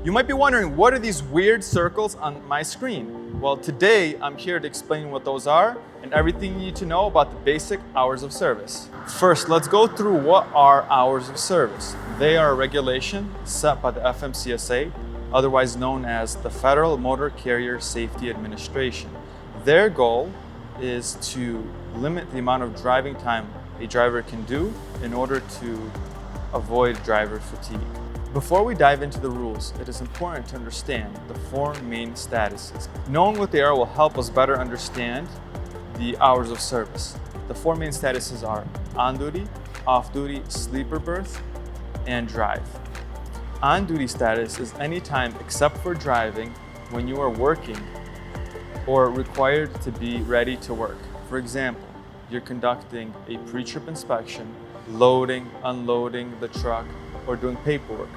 You might be wondering, what are these weird circles on my screen? Well, today I'm here to explain what those are and everything you need to know about the basic hours of service. First, let's go through what are hours of service. They are a regulation set by the FMCSA, otherwise known as the Federal Motor Carrier Safety Administration. Their goal is to limit the amount of driving time a driver can do in order to avoid driver fatigue. Before we dive into the rules, it is important to understand the four main statuses. Knowing what they are will help us better understand the hours of service. The four main statuses are on-duty, off-duty, sleeper berth, and drive. On-duty status is any time except for driving when you are working or required to be ready to work. For example, you're conducting a pre-trip inspection, loading, unloading the truck, or doing paperwork,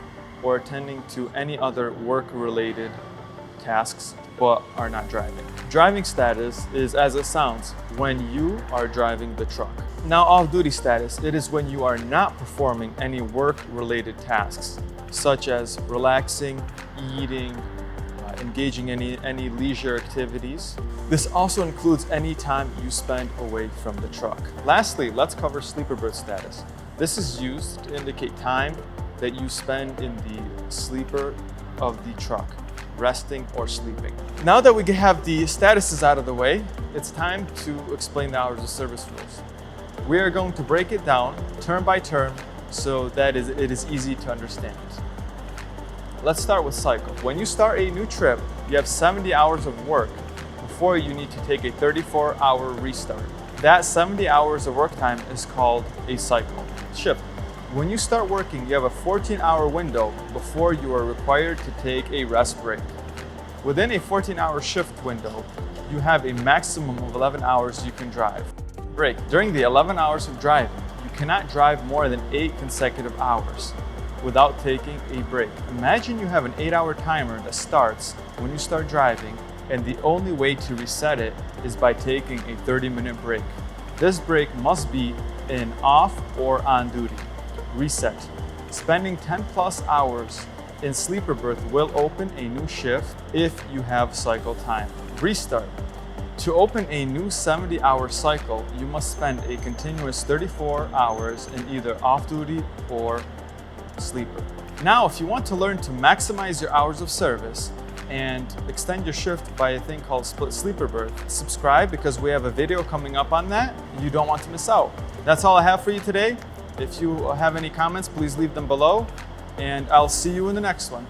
or attending to any other work-related tasks but are not driving. Driving status is as it sounds, when you are driving the truck. Now, off-duty status, it is when you are not performing any work-related tasks, such as relaxing, eating, engaging in any leisure activities. This also includes any time you spend away from the truck. Lastly, let's cover sleeper berth status. This is used to indicate time that you spend in the sleeper of the truck, resting or sleeping. Now that we have the statuses out of the way, it's time to explain the hours of service rules. We are going to break it down term by term so that it is easy to understand. Let's start with cycle. When you start a new trip, you have 70 hours of work before you need to take a 34-hour restart. That 70 hours of work time is called a cycle shift. When you start working, you have a 14-hour window before you are required to take a rest break. Within a 14-hour shift window, you have a maximum of 11 hours you can drive. Break. During the 11 hours of driving, you cannot drive more than 8 consecutive hours without taking a break. Imagine you have an 8-hour timer that starts when you start driving, and the only way to reset it is by taking a 30-minute break. This break must be in off or on duty. Reset. Spending 10+ hours in sleeper berth will open a new shift if you have cycle time. Restart. To open a new 70-hour cycle, you must spend a continuous 34 hours in either off-duty or sleeper. Now, if you want to learn to maximize your hours of service and extend your shift by a thing called split sleeper berth, subscribe because we have a video coming up on that you don't want to miss out. That's all I have for you today. If you have any comments, please leave them below, and I'll see you in the next one.